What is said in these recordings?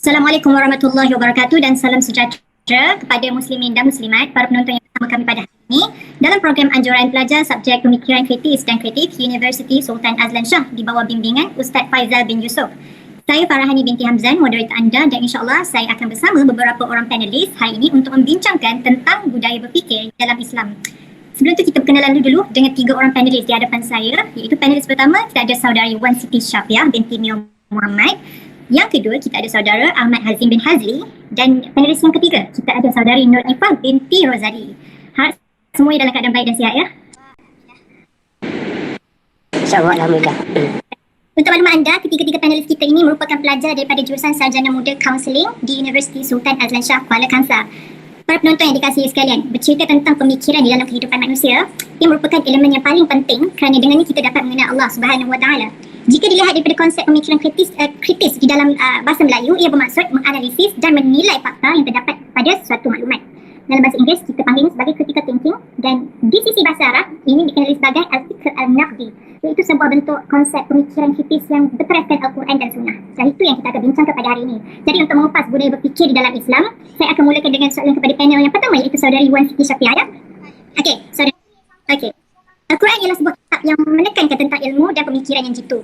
Assalamualaikum warahmatullahi wabarakatuh dan salam sejahtera kepada muslimin dan muslimat, para penonton yang bersama kami pada hari ini dalam program anjuran pelajar subjek pemikiran kritis dan kreatif Universiti Sultan Azlan Shah di bawah bimbingan Ustaz Faizal bin Yusof. Saya Farahani binti Hamzan, moderator anda, dan insyaAllah saya akan bersama beberapa orang panelis hari ini untuk membincangkan tentang budaya berfikir dalam Islam. Sebelum tu kita perkenalan dulu dengan 3 orang panelis di hadapan saya, iaitu panelis pertama kita ada saudari Wan Siti Syafiah binti Mio Muhammad. Yang kedua, kita ada saudara Ahmad Hazim bin Hazli. Dan panelis yang ketiga, kita ada saudari Nur Ifah binti Rozali. Harap semuanya dalam keadaan baik dan sihat ya. InsyaAllah, Alhamdulillah. Untuk maklumat anda, ketiga-tiga panelis kita ini merupakan pelajar daripada jurusan Sarjana Muda Kaunseling di Universiti Sultan Azlan Shah, Kuala Kangsar. Para penonton yang dikasihi sekalian, bercerita tentang pemikiran di dalam kehidupan manusia yang merupakan elemen yang paling penting kerana dengannya kita dapat mengenal Allah Subhanahu Wa Taala. Jika dilihat daripada konsep pemikiran kritis di dalam bahasa Melayu, ia bermaksud menganalisis dan menilai fakta yang terdapat pada suatu maklumat. Dalam bahasa Inggeris, kita panggil ini sebagai critical thinking, dan di sisi bahasa Arab, ini dikenali sebagai al-fikr al-naqdi, iaitu sebuah bentuk konsep pemikiran kritis yang berteraskan Al-Quran dan Sunnah. Dan itu yang kita akan bincangkan pada hari ini. Jadi untuk mengupas budaya berfikir di dalam Islam, saya akan mulakan dengan soalan kepada panel yang pertama, iaitu saudari Wan Siti Syafiah. Okey, saudari. Okey. Al-Quran ialah sebuah kitab yang menekankan tentang ilmu dan pemikiran yang jitu.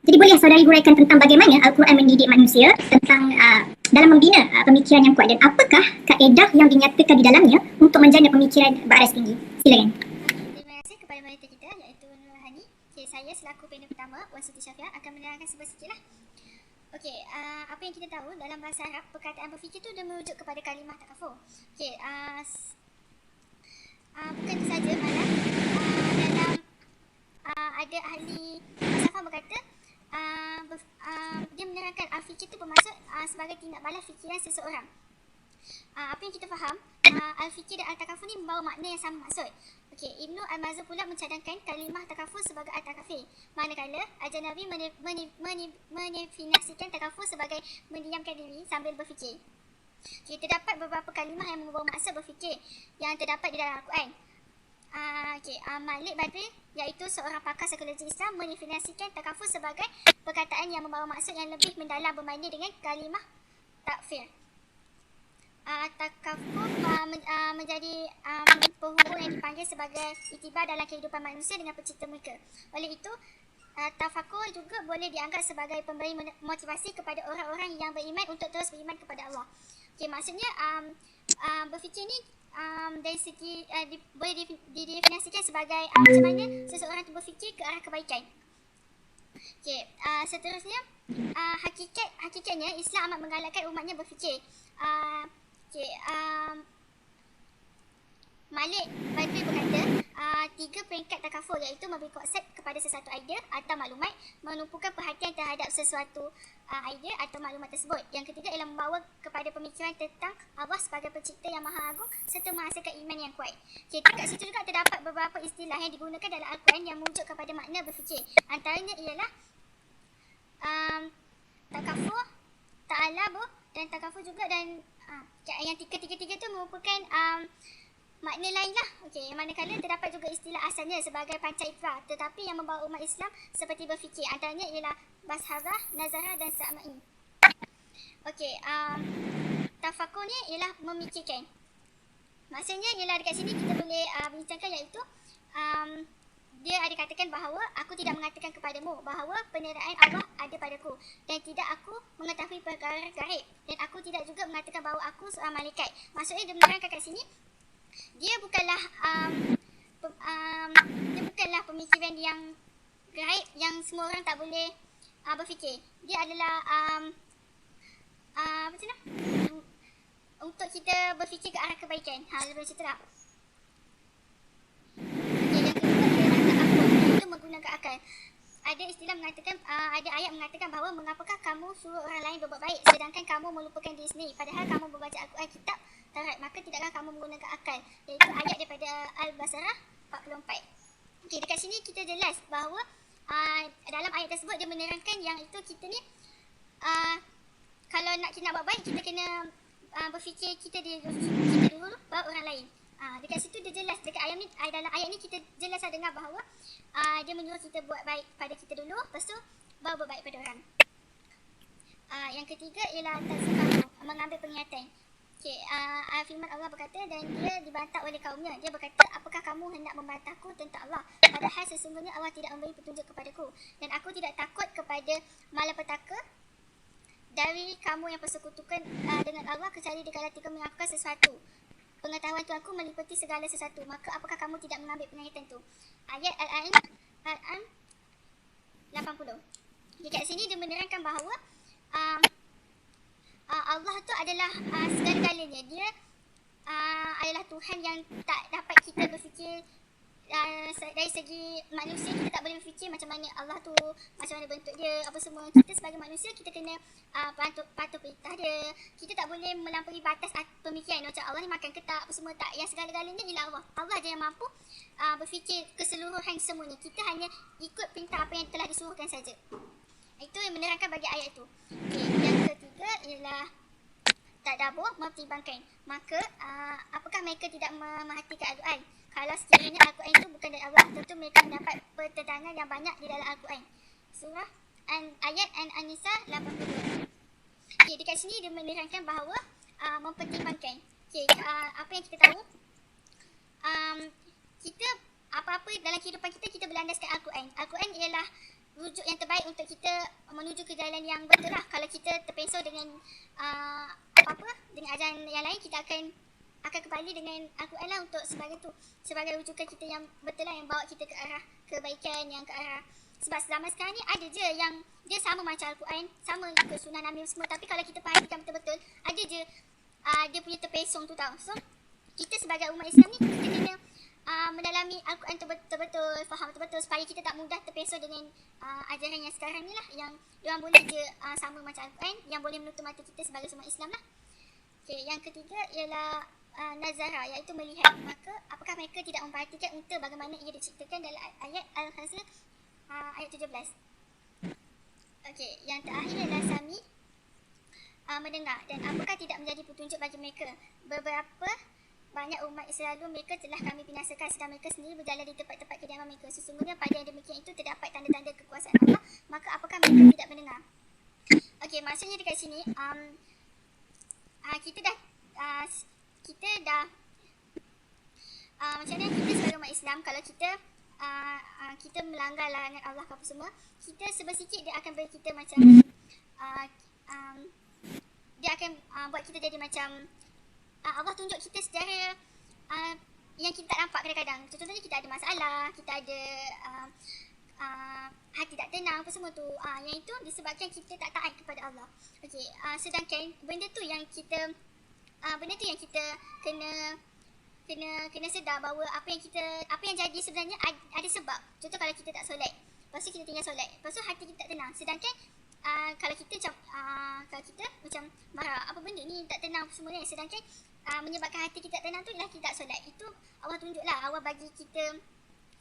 Jadi boleh saudari huraikan tentang bagaimana Al-Quran mendidik manusia tentang dalam membina pemikiran yang kuat, dan apakah kaedah yang dinyatakan di dalamnya untuk menjana pemikiran baras tinggi? Silakan. Terima kasih kepada moderator kita iaitu Nur Hani. Okay, saya selaku panel pertama Wan Siti Syafiah akan menerangkan sedikit lah. Okey, apa yang kita tahu dalam bahasa Arab, perkataan berfikir tu dia merujuk kepada kalimah takafur. Okey, bukan itu saja, malah dalam ada ahli falsafah berkata dia menerangkan al-fikir itu bermaksud sebagai tindak balas fikiran seseorang. Apa yang kita faham, al-fikir dan al-takafur ni membawa makna yang sama maksud. Okey, Ibnu Al-Mazur pula mencadangkan kalimah takafur sebagai al-takafir, manakala Al-Janabi mendefinisikan takafur sebagai mendiamkan diri sambil berfikir. Okay, terdapat beberapa kalimah yang membawa maksud berfikir yang terdapat di dalam Al-Quran. Malik Badri, iaitu seorang pakar psikologi Islam, mendefinisikan takafur sebagai perkataan yang membawa maksud yang lebih mendalam berbanding dengan kalimah takfir. Takafur menjadi penghubung yang dipanggil sebagai itibar dalam kehidupan manusia dengan pencipta mereka. Oleh itu, tafakur juga boleh dianggap sebagai pemberi motivasi kepada orang-orang yang beriman untuk terus beriman kepada Allah. Okay, maksudnya berfikir ni dari segi boleh didefinisikan sebagai macam mana seseorang itu berfikir ke arah kebaikan. Okay, seterusnya hakikatnya Islam amat menggalakkan umatnya berfikir. Malik Badri berkata, 3 peringkat takafur iaitu memberi konsep kepada sesuatu idea atau maklumat, menumpukan perhatian terhadap sesuatu idea atau maklumat tersebut. Yang ketiga ialah membawa kepada pemikiran tentang Allah sebagai pencipta yang maha agung serta menghasilkan iman yang kuat. Okay, kat situ juga terdapat beberapa istilah yang digunakan dalam Al-Quran yang merujuk kepada makna berfikir. Antaranya ialah takafur, ta'alabuh dan takafur juga, dan yang tiga-tiga tu merupakan makna lain lah. Okey, manakala terdapat juga istilah asalnya sebagai panca ikrah, tetapi yang membawa umat Islam seperti berfikir. Antaranya ialah basharah, nazarah dan sa'ma'i. Okey, tafakur ni ialah memikirkan. Maksudnya ialah dekat sini kita boleh bincangkan, iaitu dia ada katakan bahawa aku tidak mengatakan kepadamu bahawa peneraan Allah ada padaku, dan tidak aku mengetahui perkara gaib, dan aku tidak juga mengatakan bahawa aku seorang malaikat. Maksudnya dia menerangkan kat sini dia bukanlah pemikiran yang gaib yang semua orang tak boleh berfikir. Dia adalah untuk kita berfikir ke arah kebaikan. Lebih macam tu tak? Okay, yang kedua ialah ta'aqqul, iaitu menggunakan akal. Ada istilah mengatakan, ada ayat mengatakan bahawa mengapakah kamu suruh orang lain berbuat baik sedangkan kamu melupakan diri sendiri, padahal kamu membaca Al-Quran kitab Taurat, maka tidakkah kamu menggunakan akal. Iaitu ayat daripada Al-Basarah 44. Okey, dekat sini kita jelas bahawa dalam ayat tersebut dia menerangkan yang itu kita ni kalau kita nak buat baik, kita kena berfikir kita dulu baru orang lain. Dekat situ dia jelas, dekat ayat ni, dalam ayat ni kita jelas dengar bahawa dia menyuruh kita buat baik pada kita dulu, lepas tu baru buat baik pada orang. Yang ketiga ialah tazkaru, mengambil penglihatan. Okay, firman Allah berkata dan dia dibantah oleh kaumnya. Dia berkata, apakah kamu hendak membantahku tentang Allah? Padahal sesungguhnya Allah tidak memberi petunjuk kepadaku. Dan aku tidak takut kepada malapetaka dari kamu yang persekutukan dengan Allah kecuali dikala tika melakukan sesuatu. Pengetahuan Tuhanku meliputi segala sesuatu. Maka apakah kamu tidak mengambil penglihatan itu? Ayat Al-An 80. Dekat sini dia menerangkan bahawa Allah tu adalah segala-galanya. Dia adalah Tuhan yang tak dapat kita berfikir dari segi manusia. Kita tak boleh berfikir macam mana Allah tu, macam mana bentuk dia, apa semua. Kita sebagai manusia, kita kena patuh perintah dia. Kita tak boleh melampaui batas pemikiran macam Allah ni makan ke tak, apa semua tak. Yang segala-galanya ialah Allah. Allah je yang mampu berfikir keseluruhan semuanya. Kita hanya ikut perintah apa yang telah disuruhkan saja. Itu yang menerangkan bagi ayat itu. Okay, yang ketiga ialah tadabbur, mempertimbangkan. Maka apakah mereka tidak memerhatikan Al-Quran? Kalau sekiranya Al-Quran itu bukan dari Allah, tentu mereka mendapat pertentangan yang banyak di dalam Al-Quran. Surah ayat An-Nisa 82. Okay, dekat sini dia menerangkan bahawa mempertimbangkan. Okay, apa yang kita tahu, kita apa-apa dalam kehidupan kita, kita berlandaskan Al-Quran. Al-Quran ialah rujuk yang terbaik untuk kita menuju ke jalan yang betul lah. Kalau kita terpesong dengan dengan ajaran yang lain, kita akan kembali dengan Al-Quran lah untuk sebagai rujukan kita yang betul lah, yang bawa kita ke arah kebaikan, yang ke arah. Sebab zaman sekarang ni ada je yang dia sama macam Al-Quran, sama ke sunnah Nabi semua, tapi kalau kita perhatikan betul-betul, ada je dia punya terpesong tu tau. So kita sebagai umat Islam ni, kita kena mendalami Al-Quran tu betul-betul, faham betul-betul, supaya kita tak mudah terpesong dengan ajaran yang sekarang ni lah, yang diorang boleh je sama macam Al-Quran, yang boleh menutup mata kita sebagai umat Islam lah. Okay, yang ketiga ialah nazara, iaitu melihat. Maka apakah mereka tidak memperhatikan unta bagaimana ia diciptakan dalam ayat Al-Hasr ayat 17. Okay, yang terakhir ialah sami, mendengar. Dan apakah tidak menjadi petunjuk bagi mereka? Beberapa banyak umat selalu mereka telah kami binasakan, sedang mereka sendiri berjalan di tempat-tempat kediaman mereka. Sesungguhnya pada yang demikian itu terdapat tanda-tanda kekuasaan Allah. Maka apakah mereka tidak mendengar? Okey, maksudnya dekat sini kita dah macam mana kita sebagai umat Islam, kalau kita melanggar larangan Allah apa semua, kita sebesikit dia akan beri kita macam dia akan buat kita jadi macam Allah tunjuk kita secara yang kita tak nampak kadang-kadang. Contohnya kita ada masalah, kita ada hati tak tenang, apa semua tu. Yang itu disebabkan kita tak taat kepada Allah. Okey, sedangkan benda tu yang kita kena sedar bahawa apa yang jadi sebenarnya ada sebab. Contoh kalau kita tak solat, lepas tu kita tinggal solat, lepas tu hati kita tak tenang. Sedangkan kalau kita macam marah, apa benda ni tak tenang semua ni, sedangkan menyebabkan hati kita tak tenang tu ialah kita tak solat. Itu Allah tunjuklah, Allah bagi kita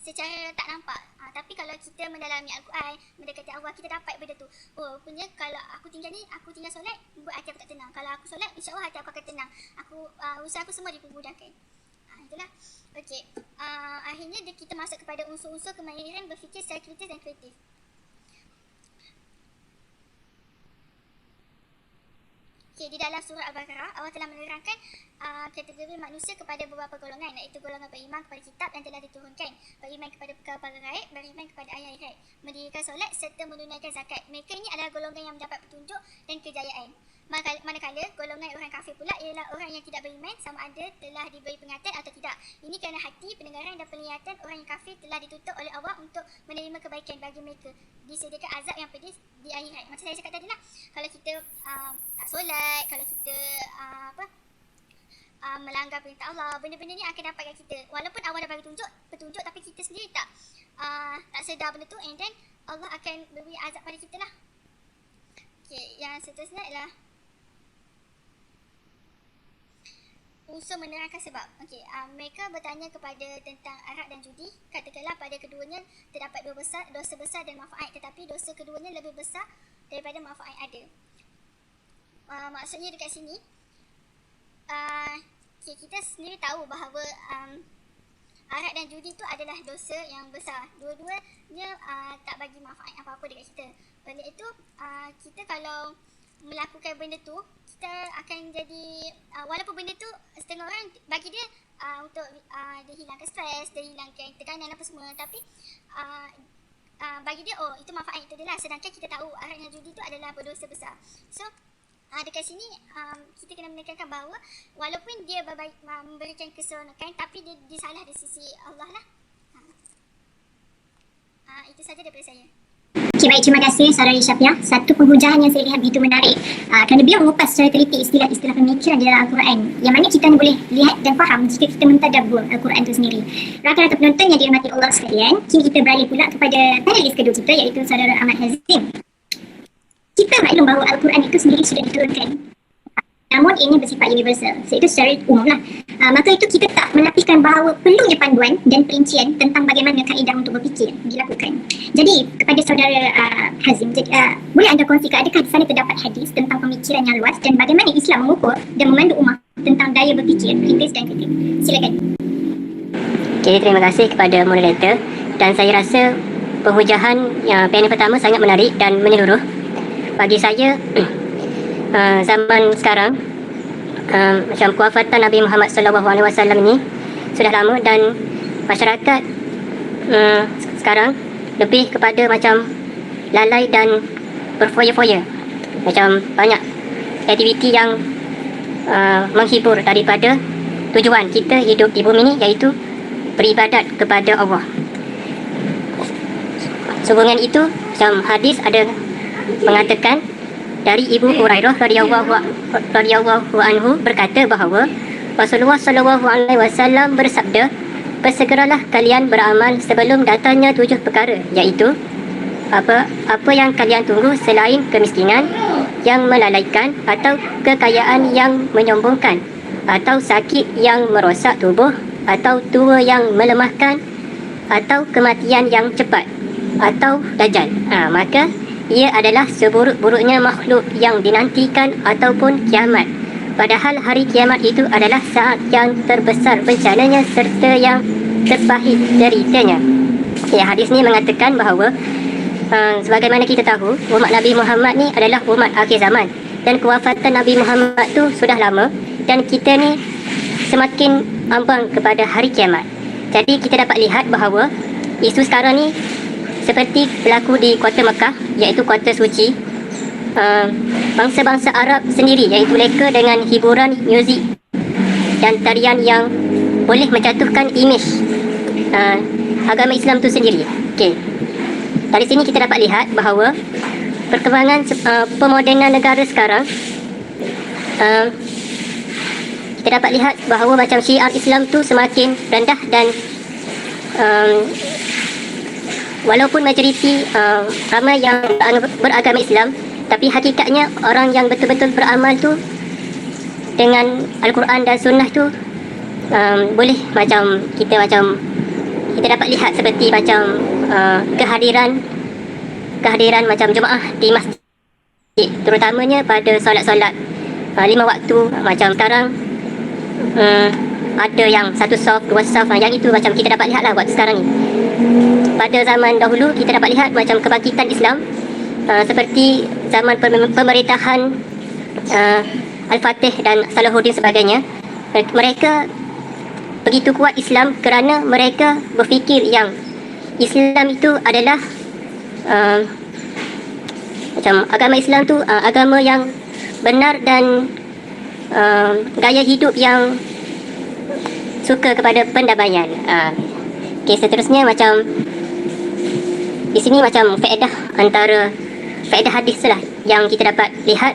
secara tak nampak. Tapi kalau kita mendalami Al-Quran, mendekati Allah, kita dapat benda tu. Oh, punya kalau aku tinggal solat, buat hati aku tak tenang. Kalau aku solat, insya-Allah hati aku akan tenang. Usaha aku semua dipermudahkan. Itulah. Okey. Akhirnya kita masuk kepada unsur-unsur kemahiran berfikir secara kritis dan kreatif. Okay, di dalam surah Al-Baqarah, Allah telah menerangkan kategori manusia kepada beberapa golongan, iaitu golongan beriman kepada kitab yang telah diturunkan, beriman kepada perkara gaib, beriman kepada ayat akhirat, mendirikan solat serta menunaikan zakat. Mereka ini adalah golongan yang mendapat petunjuk dan kejayaan. Manakala golongan orang kafir pula ialah orang yang tidak beriman, sama ada telah diberi peringatan atau tidak. Ini kerana hati, pendengaran dan penglihatan orang yang kafir telah ditutup oleh Allah untuk menerima kebaikan. Bagi mereka disediakan azab yang pedih di akhirat. Macam saya cakap tadi lah, kalau kita tak solat, kalau kita melanggar perintah Allah, benda-benda ni akan dapatkan kita. Walaupun Allah dah bagi petunjuk, tapi kita sendiri tak sedar benda tu, and then Allah akan beri azab pada kita lah. Okay, yang seterusnya ialah unsur menerangkan sebab. Okey, mereka bertanya kepada tentang arak dan judi. Katakanlah pada keduanya terdapat dosa besar dan manfaat, tetapi dosa keduanya lebih besar daripada manfaat yang ada. Maksudnya dekat sini, kita sendiri tahu bahawa arak dan judi itu adalah dosa yang besar. Dua-duanya tak bagi manfaat apa-apa dekat kita. Oleh itu, kita kalau melakukan benda tu, kita akan jadi walaupun benda tu setengah orang bagi dia untuk dia hilangkan stres, dia hilangkan tekanan apa semua, tapi bagi dia itu manfaat itu dia lah, sedangkan kita tahu arahnya judi tu adalah berdosa besar. So dekat sini kita kena menekankan bahawa walaupun dia memberikan keseronokan, tapi dia disalah dari sisi Allah lah. Itu saja daripada saya. Okay, baik, terima kasih Saudari Syafiah. Satu penghujaan yang saya lihat begitu menarik kerana beliau mengupas secara teliti istilah-istilah pemikiran di dalam Al-Quran yang mana kita boleh lihat dan faham jika kita mentadabbur Al-Quran itu sendiri. Rakan-rakan penonton yang dirahmati Allah sekalian, kini kita beralih pula kepada panelis kedua kita iaitu Saudara Ahmad Hazim. Kita maklum bahawa Al-Quran itu sendiri sudah diturunkan, namun ini bersifat universal, iaitu secara umum lah. Maka itu kita tak menafikan bahawa perlunya panduan dan perincian tentang bagaimana kaedah untuk berfikir dilakukan. Jadi kepada Saudara Hazim, boleh anda kongsikan adakah di sana terdapat hadis tentang pemikiran yang luas dan bagaimana Islam mengukur dan memandu umat tentang daya berfikir kritis dan kritik? Silakan. Okay, terima kasih kepada moderator, dan saya rasa penghujaan panel pertama sangat menarik dan menyeluruh. Bagi saya zaman sekarang macam kewafatan Nabi Muhammad SAW ni sudah lama, dan masyarakat sekarang lebih kepada macam lalai dan berfoya-foya, macam banyak aktiviti yang menghibur daripada tujuan kita hidup di bumi ni, iaitu beribadat kepada Allah. Sehubungan itu, macam hadis ada mengatakan dari Ibu Hurairah radhiyallahu anhu berkata bahawa Rasulullah sallallahu alaihi wasallam bersabda, "Bersegeralah kalian beramal sebelum datangnya 7 perkara, iaitu apa yang kalian tunggu selain kemiskinan yang melalaikan, atau kekayaan yang menyombongkan, atau sakit yang merosak tubuh, atau tua yang melemahkan, atau kematian yang cepat, atau dajjal." Maka ia adalah seburuk-buruknya makhluk yang dinantikan ataupun kiamat. Padahal hari kiamat itu adalah saat yang terbesar bencananya serta yang terpahit deritanya. Hadis ni mengatakan bahawa sebagaimana kita tahu, umat Nabi Muhammad ni adalah umat akhir zaman, dan kewafatan Nabi Muhammad tu sudah lama, dan kita ni semakin ambang kepada hari kiamat. Jadi kita dapat lihat bahawa isu sekarang ni seperti berlaku di kota Mekah, iaitu kota suci. Bangsa-bangsa Arab sendiri iaitu mereka dengan hiburan muzik dan tarian yang boleh menjatuhkan imej agama Islam tu sendiri. Okey. Dari sini kita dapat lihat bahawa perkembangan pemodenan negara sekarang, kita dapat lihat bahawa macam syiar Islam tu semakin rendah, dan walaupun majoriti ramai yang beragama Islam, tapi hakikatnya orang yang betul-betul beramal tu dengan Al-Quran dan Sunnah tu boleh macam kita dapat lihat seperti macam kehadiran macam jemaah di masjid, terutamanya pada solat-solat 5 waktu. Macam sekarang ada yang 1 saf, 2 saf, yang itu macam kita dapat lihat lah waktu sekarang ni. Pada zaman dahulu kita dapat lihat macam kebangkitan Islam seperti zaman pemerintahan Al-Fatih dan Salahuddin sebagainya. Mereka begitu kuat Islam kerana mereka berfikir yang Islam itu adalah macam agama Islam tu agama yang benar, dan gaya hidup yang suka kepada pendamaian. Okey, seterusnya macam di sini macam faedah hadis lah yang kita dapat lihat.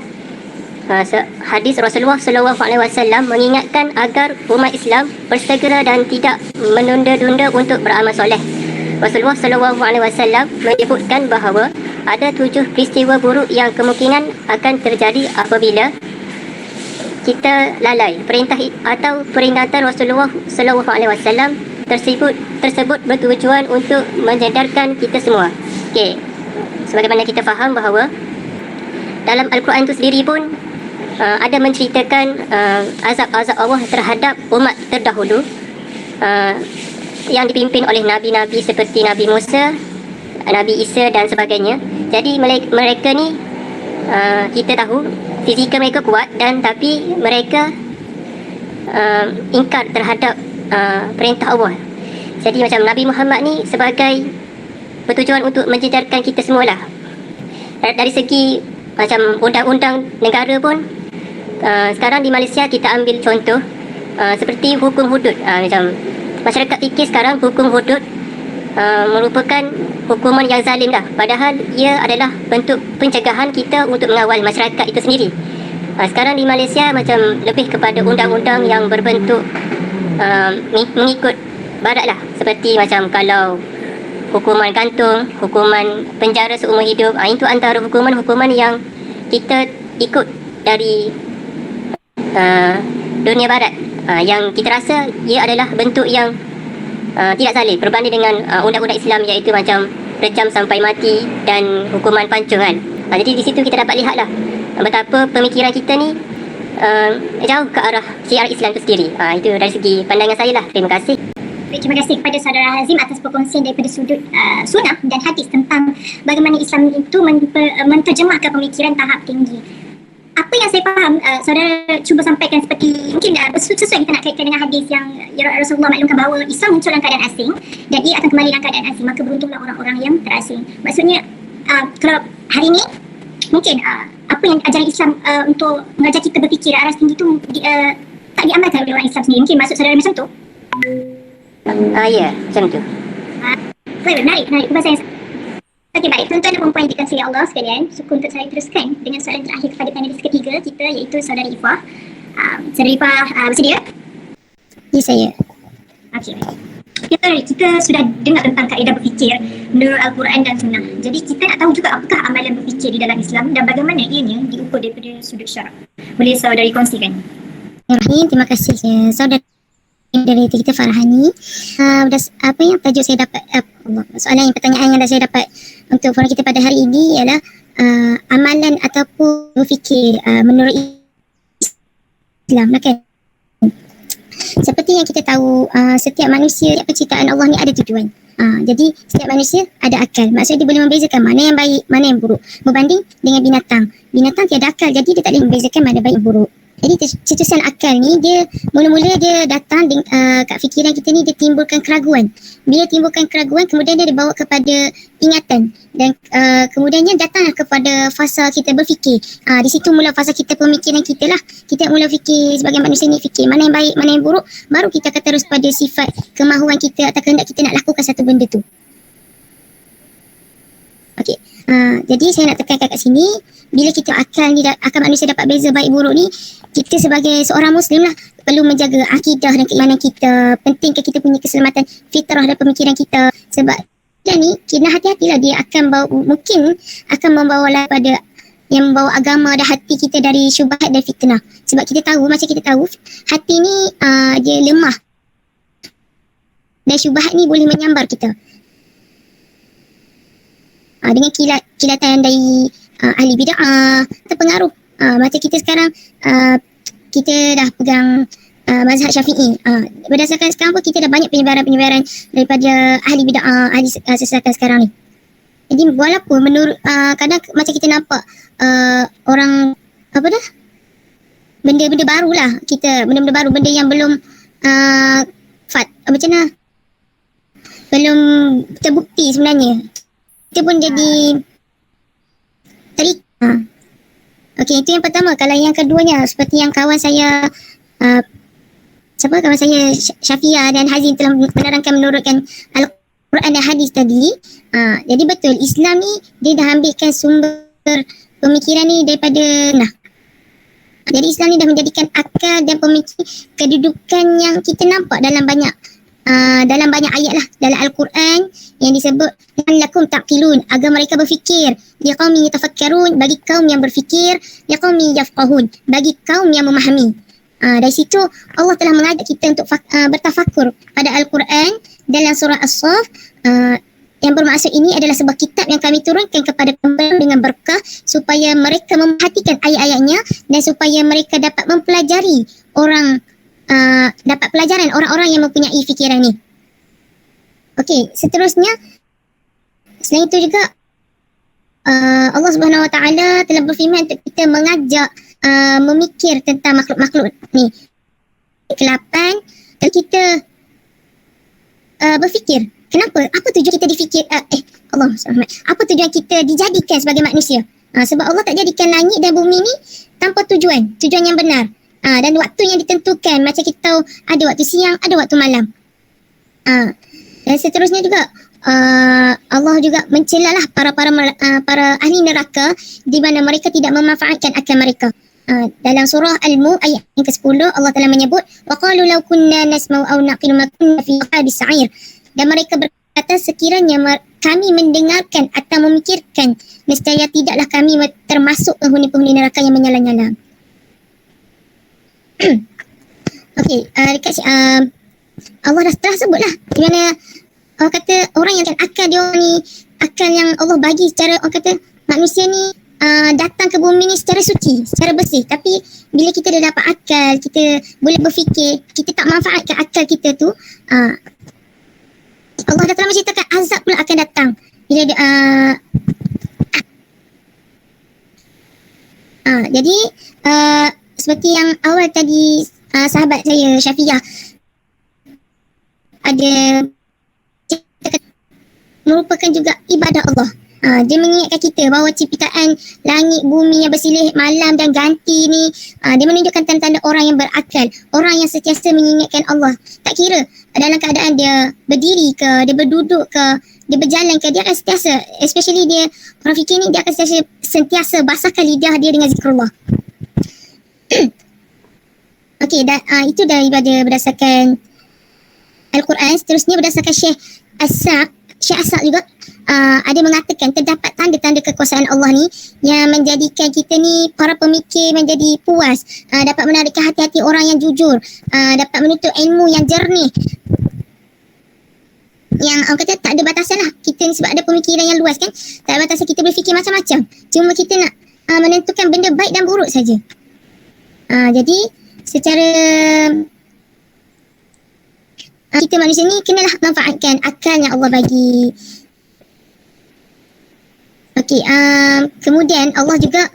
Hadis Rasulullah SAW mengingatkan agar umat Islam bersegera dan tidak menunda-nunda untuk beramal soleh. Rasulullah SAW menyebutkan bahawa ada 7 peristiwa buruk yang kemungkinan akan terjadi apabila kita lalai perintah atau peringatan Rasulullah SAW tersebut bertujuan untuk menyedarkan kita semua. Okey, sebagaimana kita faham bahawa dalam Al-Quran itu sendiri pun ada menceritakan azab-azab Allah terhadap umat terdahulu yang dipimpin oleh nabi-nabi seperti Nabi Musa, Nabi Isa dan sebagainya. Jadi mereka ni kita tahu fizikal mereka kuat dan tapi mereka ingkar terhadap perintah Allah. Jadi macam Nabi Muhammad ni sebagai bertujuan untuk menjejarkan kita semualah. Dari segi macam undang-undang negara pun, sekarang di Malaysia kita ambil contoh seperti hukum hudud. Macam masyarakat fikir sekarang hukum hudud merupakan hukuman yang zalim dah. Padahal ia adalah bentuk pencegahan kita untuk mengawal masyarakat itu sendiri. Sekarang di Malaysia macam lebih kepada undang-undang yang berbentuk mengikut barat lah. Seperti macam kalau hukuman gantung, hukuman penjara seumur hidup, itu antara hukuman-hukuman yang kita ikut dari dunia barat, yang kita rasa ia adalah bentuk yang tidak zalim berbanding dengan undang-undang Islam, iaitu macam rejam sampai mati dan hukuman pancung kan. Jadi di situ kita dapat lihatlah betapa pemikiran kita ni jauh ke arah syiar Islam itu sendiri. Itu dari segi pandangan saya lah. Terima kasih. Baik, terima kasih kepada saudara Hazim atas perkongsian daripada sudut sunnah dan hadis tentang bagaimana Islam itu menterjemahkan pemikiran tahap tinggi. Apa yang saya faham, saudara cuba sampaikan seperti mungkin sesuai kita nak kaitkan dengan hadis yang Rasulullah maklumkan bahawa Islam muncul dalam keadaan asing dan ia akan kembali dalam keadaan asing, maka beruntunglah orang-orang yang terasing. Maksudnya kalau hari ini mungkin apa yang ajaran Islam untuk mengajar kita berfikir arah tinggi itu tak diamalkan oleh orang Islam sendiri. Mungkin maksud saudara macam tu? Ya, macam tu. Menarik perbahasan yang okey, baik. Tuan-tuan dan puan-puan yang dikasihi Allah sekalian, syukur untuk saya teruskan dengan soalan terakhir kepada panelis ketiga kita, iaitu saudara Ifah. Saudara Ifah bersedia? Ya, saya. Okey, kita sudah dengar tentang kaedah berfikir menurut Al-Quran dan Sunnah. Jadi kita nak tahu juga apakah amalan berfikir di dalam Islam dan bagaimana ianya diukur daripada sudut syarak. Boleh saudari kongsikan? Terima kasih saudara dari kita Farhani. Apa yang tajuk saya dapat, soalan yang pertanyaan yang saya dapat untuk forum kita pada hari ini ialah amalan ataupun berfikir menurut Islam, kan? Seperti yang kita tahu, setiap manusia, setiap penciptaan Allah ni ada tujuan. Jadi setiap manusia ada akal. Maksudnya dia boleh membezakan mana yang baik, mana yang buruk. Berbanding dengan binatang. Binatang tiada akal, jadi dia tak boleh membezakan mana baik buruk. Jadi cetusan akal ni dia mula-mula dia datang kat fikiran kita ni, dia timbulkan keraguan. Bila timbulkan keraguan, kemudian dia dibawa kepada ingatan dan kemudiannya datanglah kepada fasa kita berfikir. Di situ mula fasa kita pemikiran kita lah. Kita mula fikir sebagai manusia ni, fikir mana yang baik, mana yang buruk, baru kita akan terus pada sifat kemahuan kita atau kehendak kita nak lakukan satu benda tu. Okey. Jadi saya nak tekankan kat sini, bila kita akal manusia dapat beza baik buruk ni, kita sebagai seorang Muslim lah perlu menjaga akidah dan keimanan kita, pentingkan kita punya keselamatan fitrah dan pemikiran kita. Sebab dan ni kena hati-hatilah, dia akan mungkin akan membawa pada yang membawa agama dan hati kita dari syubhat dan fitnah. Sebab kita tahu, macam kita tahu, hati ni dia lemah dan syubhat ni boleh menyambar kita. Dengan kilatan dari ahli bid'ah terpengaruh. Macam kita sekarang kita dah pegang mazhab Syafi'i. Berdasarkan sekarang pun kita dah banyak penyebaran daripada ahli bid'ah, ahli sesatan sekarang ni. Jadi walaupun menurut kadang macam kita nampak orang benda-benda baru lah, benda-benda baru, benda yang belum macam mana, belum terbukti sebenarnya, kita pun jadi Okey, itu yang pertama. Kalau yang keduanya, seperti yang kawan saya kawan saya Syafia dan Hazim telah menerangkan menurutkan Al-Quran dan hadis tadi. Jadi betul, Islam ni dia dah ambilkan sumber pemikiran ni daripada jadi Islam ni dah menjadikan akal dan pemikir kedudukan yang kita nampak dalam banyak ayat lah dalam Al-Quran yang disebut lakum taqilun, agar mereka berfikir, liqaumin yatafakkarun, bagi kaum yang berfikir, liqaumin yafqahun, bagi kaum yang memahami. Dari situ Allah telah mengajak kita untuk bertafakur pada Al-Quran dalam surah As-Saff. Yang bermaksud ini adalah sebuah kitab yang kami turunkan kepada kaum dengan berkah supaya mereka memperhatikan ayat-ayatnya dan supaya mereka dapat mempelajari dapat pelajaran orang-orang yang mempunyai fikiran ni. Okey, seterusnya selain itu juga Allah Subhanahu Wa Taala telah berfirman untuk kita mengajak memikir tentang makhluk-makhluk ni. Ke-8, kalau kita berfikir, kenapa? Apa tujuan kita difikir? Allah SWT. Apa tujuan kita dijadikan sebagai manusia? Sebab Allah tak jadikan langit dan bumi ni tanpa tujuan yang benar. Dan waktu yang ditentukan, macam kita tahu ada waktu siang, ada waktu malam. Dan seterusnya juga Allah juga mencelalah para ahli neraka di mana mereka tidak memanfaatkan akal mereka. Dalam surah Al-Mulk ayat yang ke-10 Allah telah menyebut wa qalu law kunna nasma'u aw naqilu ma kunna fi ashabis sa'ir. Dan mereka berkata sekiranya kami mendengarkan atau memikirkan, nescaya tidaklah kami termasuk penghuni-penghuni neraka yang menyala-nyala. Okey, dekat Allah dah telah sebutlah di mana orang kata orang yang akal dia orang ni, akal yang Allah bagi secara, orang kata manusia ni datang ke bumi ni secara suci, secara bersih. Tapi bila kita dah dapat akal, kita boleh berfikir, kita tak manfaatkan akal kita tu, Allah dah telah menceritakan azab pula akan datang. Bila dia, jadi seperti yang awal tadi sahabat saya Syafiah ada merupakan juga ibadah Allah. Dia mengingatkan kita bahawa ciptaan langit, bumi yang bersilih malam dan ganti ni, dia menunjukkan tanda-tanda orang yang berakal, orang yang sentiasa mengingatkan Allah. Tak kira dalam keadaan dia berdiri ke, dia berduduk ke, dia berjalan ke, dia akan sentiasa, especially dia orang fikir ni, dia akan sentiasa basahkan lidah dia dengan zikrullah. Okey, itu daripada berdasarkan Al-Quran. Seterusnya berdasarkan Syekh As-Sa'd juga ada mengatakan terdapat tanda-tanda kekuasaan Allah ni yang menjadikan kita ni para pemikir menjadi puas, dapat menarikkan hati-hati orang yang jujur, dapat menuntut ilmu yang jernih, yang orang kata tak ada batasan lah. Kita ni sebab ada pemikiran yang luas kan, tak ada batasan, kita boleh fikir macam-macam, cuma kita nak menentukan benda baik dan buruk saja. Jadi secara kita manusia ni kenalah manfaatkan akal yang Allah bagi. Okey, kemudian Allah juga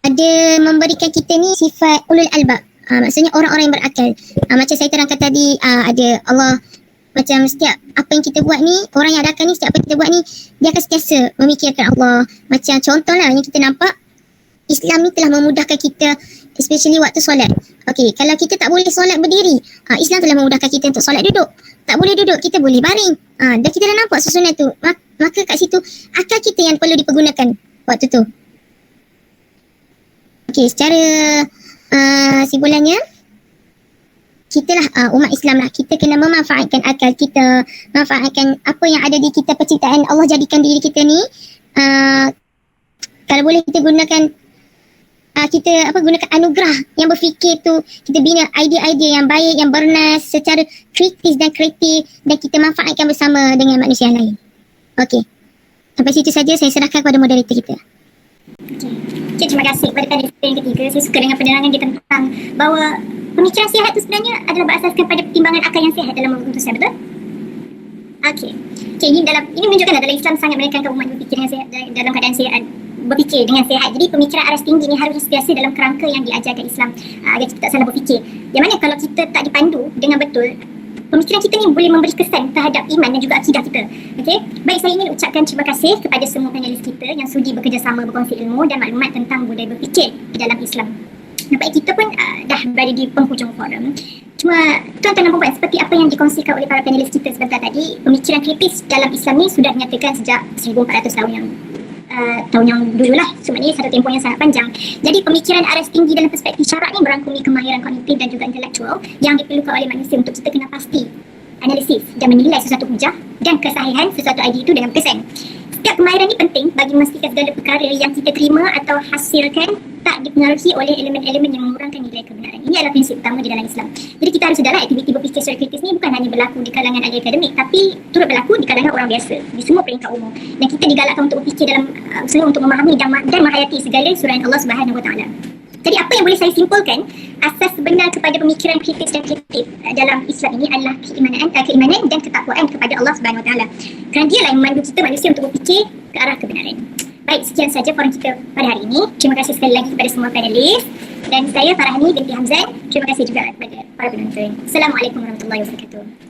ada memberikan kita ni sifat ulul albab, maksudnya orang-orang yang berakal. Macam saya terangkan tadi, ada Allah macam setiap apa yang kita buat ni, orang yang ada akal ni, setiap apa yang kita buat ni, dia akan sentiasa memikirkan Allah. Macam contohlah yang kita nampak, Islam ni telah memudahkan kita, especially waktu solat. Okey, kalau kita tak boleh solat berdiri, Islam telah memudahkan kita untuk solat duduk. Tak boleh duduk, kita boleh baring. Dan kita dah nampak susunan tu. Maka kat situ akal kita yang perlu dipergunakan waktu tu. Okey, secara simpulannya, kita lah umat Islam lah, kita kena memanfaatkan akal kita, manfaatkan apa yang ada di kita, penciptaan Allah jadikan diri kita ni. Kalau boleh kita gunakan gunakan anugerah yang berfikir tu, kita bina idea-idea yang baik, yang bernas secara kritis dan kreatif, dan kita manfaatkan bersama dengan manusia yang lain. Okey, sampai situ saja, saya serahkan kepada moderator kita. Okay, terima kasih kepada panel yang ketiga. Saya suka dengan penerangan dia tentang bahawa pemikiran sihat tu sebenarnya adalah berasaskan pada pertimbangan akal yang sihat dalam keputusan, betul? Okey, ini menunjukkan dalam Islam sangat menekankan umat berfikir dengan sihat, dalam keadaan sihat, berfikir dengan sihat. Jadi pemikiran aras tinggi ni harus sentiasa dalam kerangka yang diajarkan Islam, agar kita tak salah berfikir. Yang mana kalau kita tak dipandu dengan betul, pemikiran kita ni boleh memberi kesan terhadap iman dan juga akidah kita. Okey, baik, saya ingin ucapkan terima kasih kepada semua panelis kita yang sudi bekerjasama berkongsi ilmu dan maklumat tentang budaya berfikir di dalam Islam. Nampaknya kita pun dah berada di penghujung forum. Cuma tuan-tuan dan puan-puan, seperti apa yang dikongsikan oleh para panelis kita sebentar tadi, pemikiran kritis dalam Islam ni sudah dinyatakan sejak 1400 tahun yang dulu lah. So maknanya satu tempoh yang sangat panjang. Jadi pemikiran aras tinggi dalam perspektif syarak ni merangkumi kemahiran kognitif dan juga intelektual yang diperlukan oleh manusia untuk kita kena pasti analisis dan menilai sesuatu hujah dan kesahihan sesuatu idea itu dengan persen. Setiap kemahiran ni penting bagi memastikan segala perkara yang kita terima atau hasilkan tak dipengaruhi oleh elemen-elemen yang mengurangkan nilai kebenaran. Ini adalah prinsip utama di dalam Islam. Jadi kita harus sedarlah aktiviti berfikir secara kritis ni bukan hanya berlaku di kalangan ahli akademik, tapi turut berlaku di kalangan orang biasa, di semua peringkat umum. Dan kita digalakkan untuk berfikir dalam usaha untuk memahami dan menghayati segala surah Allah Subhanahu Wa Taala. Jadi apa yang boleh saya simpulkan, asas sebenar kepada pemikiran kritis dan kreatif dalam Islam ini adalah keimanan dan ketakwaan kepada Allah Subhanahu Wa Taala. Kerana dialah yang memandu kita manusia untuk berfikir ke arah kebenaran. Baik, sekian saja forum kita pada hari ini. Terima kasih sekali lagi kepada semua panelis. Dan saya Farahani binti Hamzan. Terima kasih juga kepada para penonton. Assalamualaikum warahmatullahi wabarakatuh.